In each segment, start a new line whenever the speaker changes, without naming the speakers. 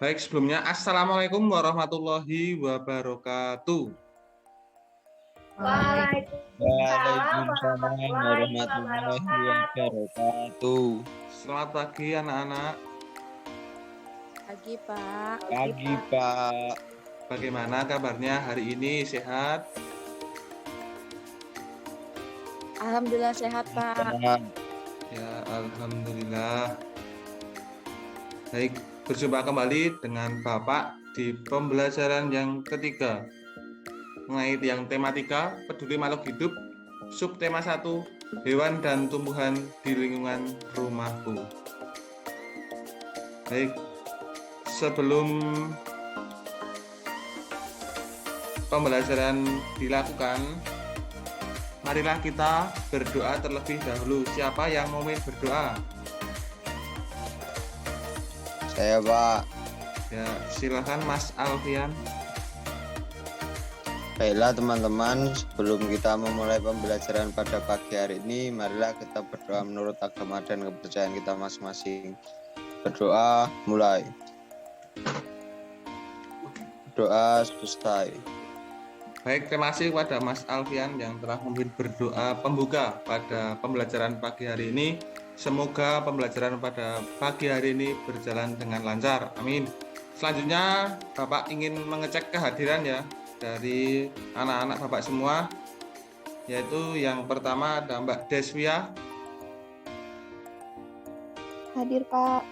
Baik, sebelumnya Assalamualaikum warahmatullahi wabarakatuh.
Waalaikumsalam
Waalaikumsalam
warahmatullahi
warahmatullahi
wabarakatuh.
wabarakatuh.
Selamat pagi anak-anak.
Pagi, Pak.
Pagi, Pak.
Bagaimana kabarnya hari ini? Sehat?
Alhamdulillah sehat, Pak.
Sehat.
Ya, alhamdulillah. Baik, berjumpa kembali dengan Bapak di pembelajaran yang ketiga mengenai yang tematika peduli makhluk hidup, subtema 1, hewan dan tumbuhan di lingkungan rumahku. Baik, sebelum pembelajaran dilakukan, marilah kita berdoa terlebih dahulu. Siapa yang mau berdoa?
Saya, Pak.
Ya, silakan Mas Alfian.
Baiklah teman-teman, sebelum kita memulai pembelajaran pada pagi hari ini, marilah kita berdoa menurut agama dan kepercayaan kita masing-masing. Berdoa mulai. Doa selesai.
Baik, terima kasih kepada Mas Alfian yang telah memimpin berdoa pembuka pada pembelajaran pagi hari ini. Semoga pembelajaran pada pagi hari ini berjalan dengan lancar. Amin. Selanjutnya, Bapak ingin mengecek kehadiran ya dari anak-anak Bapak semua. Yaitu yang pertama ada Mbak Deswia.
Hadir, Pak.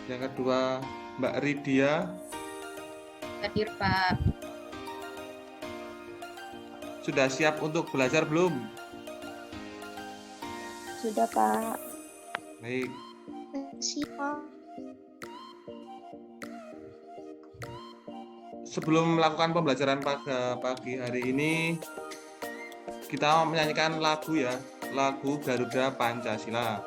Yang kedua Mbak Ridia.
Hadir, Pak.
Sudah siap untuk belajar belum?
Sudah, Pak.
Baik.
Siap.
Sebelum melakukan pembelajaran pada pagi hari ini, kita menyanyikan lagu ya, lagu Garuda Pancasila.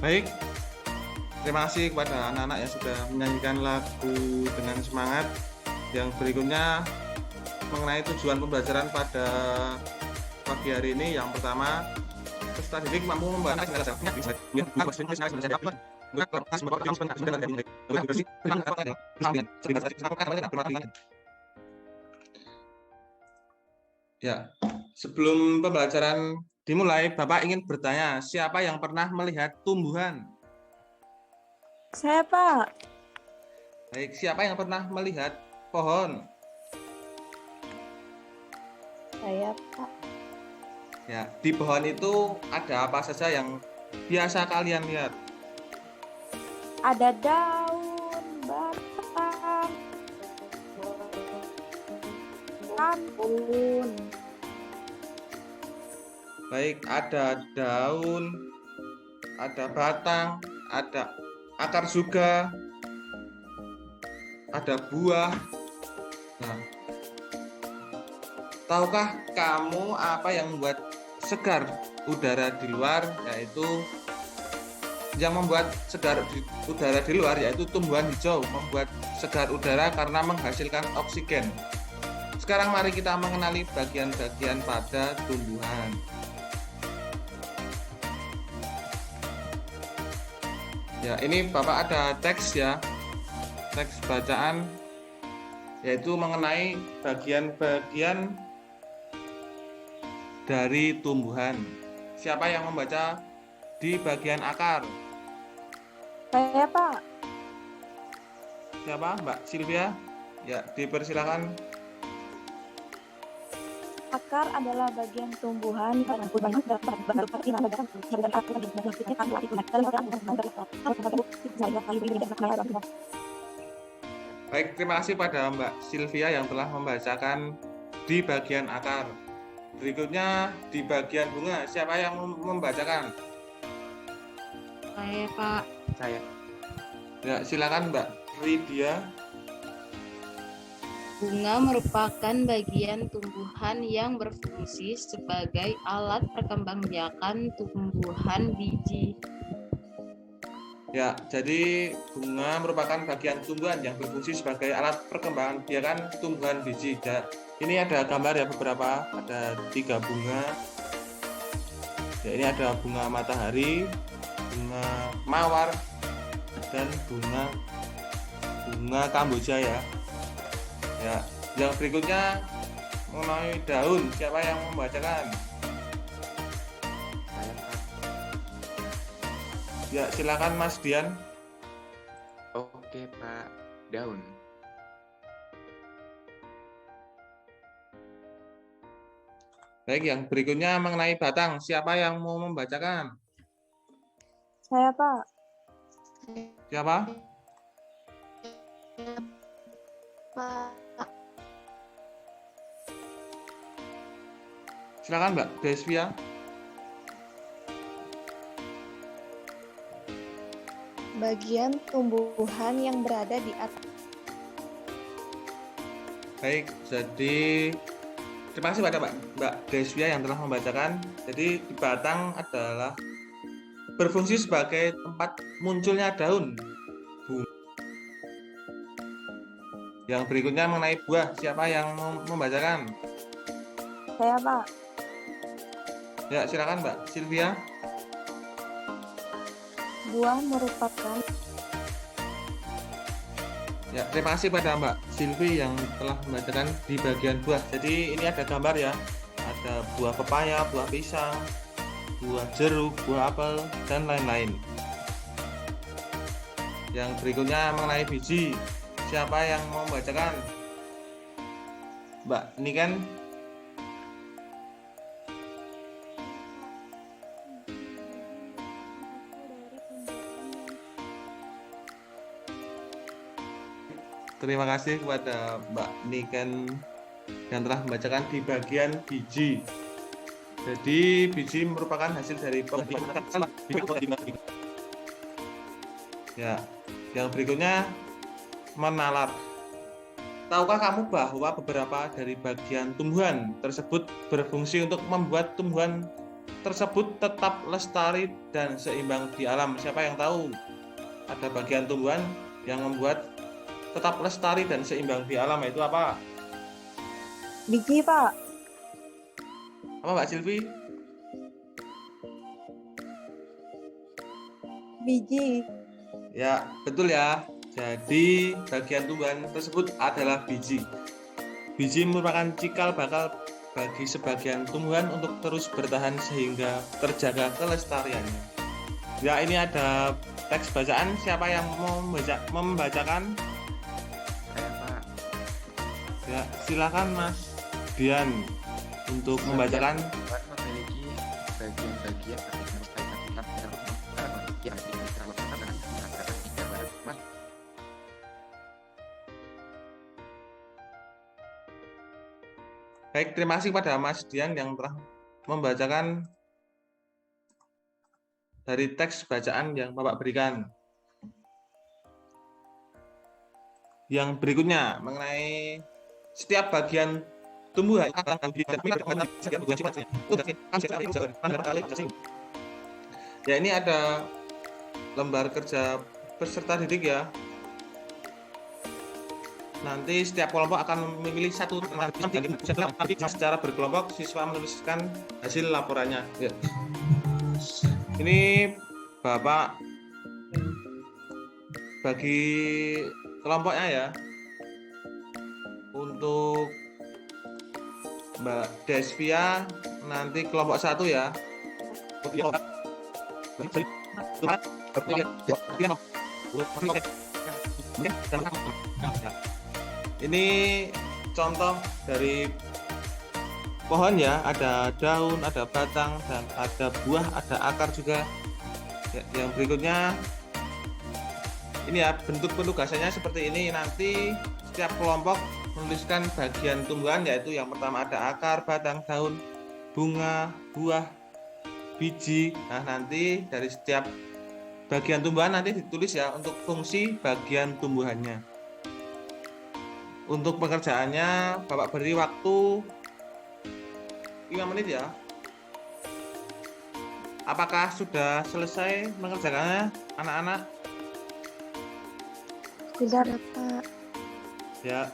Baik, terima kasih kepada anak-anak yang sudah menyanyikan lagu dengan semangat. Yang berikutnya mengenai tujuan pembelajaran pada pagi hari ini. Yang pertama, peserta didik mampu membahas ya. Sebelum pembelajaran dimulai, Bapak ingin bertanya, siapa yang pernah melihat tumbuhan?
Saya, Pak.
Baik, siapa yang pernah melihat pohon?
Saya, Pak.
Ya, di pohon itu ada apa saja yang biasa kalian lihat?
Ada daun, batang, daun.
Baik, ada daun, ada batang, ada akar juga, ada buah. Nah, tahukah kamu apa yang membuat segar udara di luar, yaitu yang membuat segar udara di luar yaitu tumbuhan hijau membuat segar udara karena menghasilkan oksigen. Sekarang mari kita mengenali bagian-bagian pada tumbuhan. Ya, ini Bapak ada teks ya, teks bacaan, yaitu mengenai bagian-bagian dari tumbuhan. Siapa yang membaca di bagian akar?
Saya, Pak.
Siapa? Mbak Sylvia? Ya, dipersilakan.
Akar adalah bagian tumbuhan
Baik, terima kasih pada Mbak Sylvia yang telah membacakan di bagian akar. Berikutnya di bagian bunga, siapa yang membacakan?
Saya, Pak.
Saya. Ya, silakan Mbak Ridia.
Bunga merupakan bagian tumbuhan yang berfungsi sebagai alat perkembangbiakan tumbuhan biji.
Ya, jadi bunga merupakan bagian tumbuhan yang berfungsi sebagai alat perkembangan biakan tumbuhan biji. Ini ada gambar ya beberapa, ada 3 bunga. Ya, ini ada bunga matahari, bunga mawar, dan bunga kamboja ya. Ya, yang berikutnya mengenai daun, siapa yang membacakan? Ya, silakan Mas Dian.
Oke, Pak. Daun.
Baik, yang berikutnya mengenai batang, siapa yang mau membacakan?
Saya, Pak.
Siapa?
Pak.
Silakan Mbak Desvia.
Bagian tumbuhan yang berada di atas.
Baik, jadi terima kasih pada Mbak Desvia yang telah membacakan. Jadi di batang adalah berfungsi sebagai tempat munculnya daun. Yang berikutnya mengenai buah, siapa yang mau membacakan?
Saya, Pak.
Ya, silakan Mbak Sylvia.
Buah merupakan
Ya, terima kasih pada Mbak Silvi yang telah membacakan di bagian buah. Jadi ini ada gambar ya, ada buah pepaya, buah pisang, buah jeruk, buah apel, dan lain-lain. Yang berikutnya mengenai biji, siapa yang mau membacakan? Mbak Niken. Terima kasih kepada Mbak Niken yang telah membacakan di bagian biji. Jadi biji merupakan hasil dari ya. Yang berikutnya menalar. Tahukah kamu bahwa beberapa dari bagian tumbuhan tersebut berfungsi untuk membuat tumbuhan tersebut tetap lestari dan seimbang di alam? Siapa yang tahu ada bagian tumbuhan yang membuat tetap lestari dan seimbang di alam, itu apa?
biji, Pak.
Apa Mbak Silvi?
Biji.
Ya, betul ya. Jadi bagian tumbuhan tersebut adalah biji. Biji merupakan cikal bakal bagi sebagian tumbuhan untuk terus bertahan sehingga terjaga kelestariannya. Ya, ini ada teks bacaan. Siapa yang mau membacakan?
Saya, Pak.
Ya, silakan Mas Dian untuk membacakan.
Buat memiliki bagian-bagian yang
Baik, terima kasih kepada Mas Dian yang telah membacakan dari teks bacaan yang Bapak berikan. Yang berikutnya mengenai setiap bagian tumbuhan. Ya, ini ada lembar kerja peserta didik ya. Nanti setiap kelompok akan memilih satu secara berkelompok. Siswa menuliskan hasil laporannya. Ya. Ini Bapak bagi kelompoknya ya. Untuk Mbak Desvia nanti kelompok 1 ya. Ini contoh dari pohon ya, ada daun, ada batang, dan ada buah, ada akar juga. Ya, yang berikutnya ini ya, bentuk penugasannya seperti ini. Nanti setiap kelompok menuliskan bagian tumbuhan, yaitu yang pertama ada akar, batang, daun, bunga, buah, biji. Nah, nanti dari setiap bagian tumbuhan nanti ditulis ya untuk fungsi bagian tumbuhannya. Untuk pekerjaannya Bapak beri waktu 5 menit ya. Apakah sudah selesai mengerjakannya anak-anak?
Tidak, Pak.
Ya.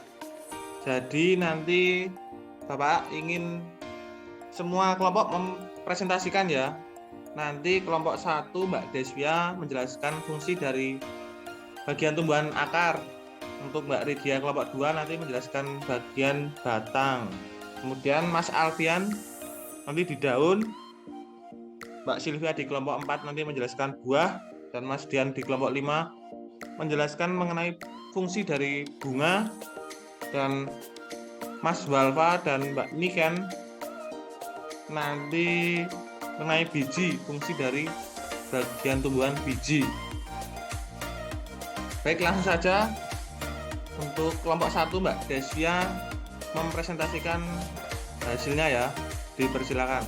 Jadi nanti Bapak ingin semua kelompok mempresentasikan ya. Nanti kelompok 1 Mbak Deswia menjelaskan fungsi dari bagian tumbuhan akar. Untuk Mbak Ridia kelompok 2 nanti menjelaskan bagian batang. Kemudian Mas Alfian nanti di daun. Mbak Sylvia di kelompok 4 nanti menjelaskan buah. Dan Mas Dian di kelompok 5 menjelaskan mengenai fungsi dari bunga. Dan Mas Walfa dan Mbak Niken nanti mengenai biji, fungsi dari bagian tumbuhan biji. Baik, langsung saja untuk kelompok 1 Mbak Deswia mempresentasikan hasilnya ya. Dipersilakan.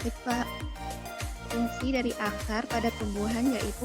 Baik, Pak. Fungsi dari akar pada tumbuhan yaitu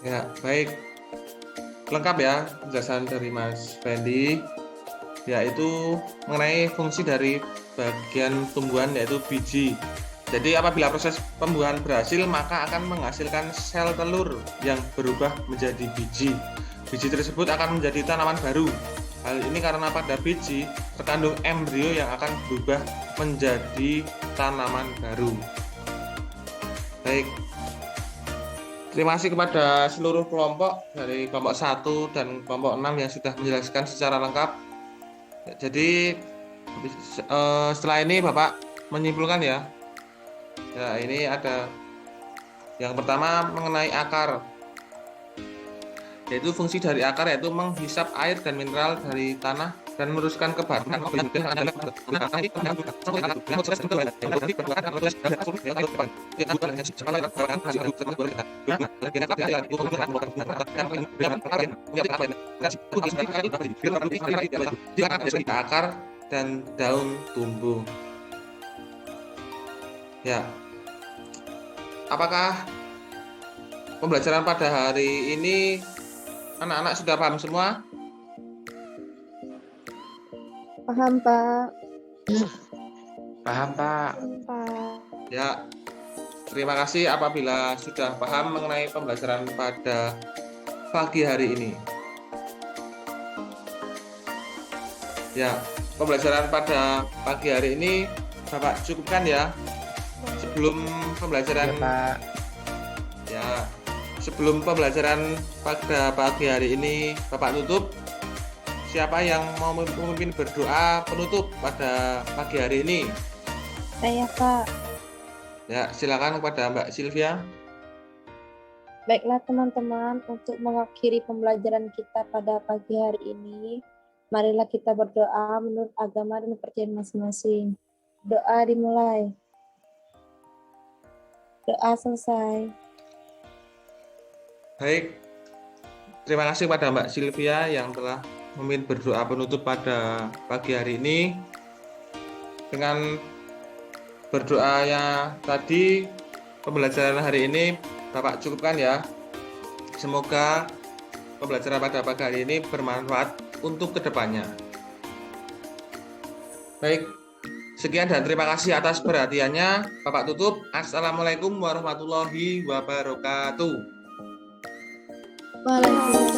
Ya, baik. Lengkap ya penjelasan dari Mas Fendi, yaitu mengenai fungsi dari bagian tumbuhan yaitu biji. Jadi apabila proses pembuahan berhasil maka akan menghasilkan sel telur yang berubah menjadi biji. Biji tersebut akan menjadi tanaman baru. Hal ini karena pada biji terkandung embrio yang akan berubah menjadi tanaman baru. Baik. Terima kasih kepada seluruh kelompok dari kelompok 1 dan kelompok 6 yang sudah menjelaskan secara lengkap. Jadi setelah ini Bapak menyimpulkan ya. Ya, ini ada yang pertama mengenai akar. Yaitu fungsi dari akar yaitu menghisap air dan mineral dari tanah dan meneruskan ke batang. Akar dan daun tumbuh. Ya. Apakah pembelajaran pada hari ini anak-anak sudah paham semua?
Paham, Pak.
Paham, Pak.
Pak.
Ya. Terima kasih apabila sudah paham mengenai pembelajaran pada pagi hari ini. Ya, pembelajaran pada pagi hari ini Bapak cukupkan ya. Sebelum pembelajaran
Pak.
ya, sebelum pembelajaran pada pagi hari ini Bapak tutup, siapa yang mau memimpin berdoa penutup pada pagi hari ini?
Saya, Pak.
Ya, silakan kepada Mbak Sylvia.
Baiklah teman-teman, untuk mengakhiri pembelajaran kita pada pagi hari ini, marilah kita berdoa menurut agama dan kepercayaan masing-masing. Doa dimulai. Doa selesai.
Baik, terima kasih kepada Mbak Sylvia yang telah memimpin berdoa penutup pada pagi hari ini. Dengan berdoanya tadi, pembelajaran hari ini Bapak cukupkan ya. Semoga pembelajaran pada pagi hari ini bermanfaat untuk kedepannya. Baik, sekian dan terima kasih atas perhatiannya. Bapak tutup. Assalamualaikum warahmatullahi wabarakatuh.
Waalaikumsalam.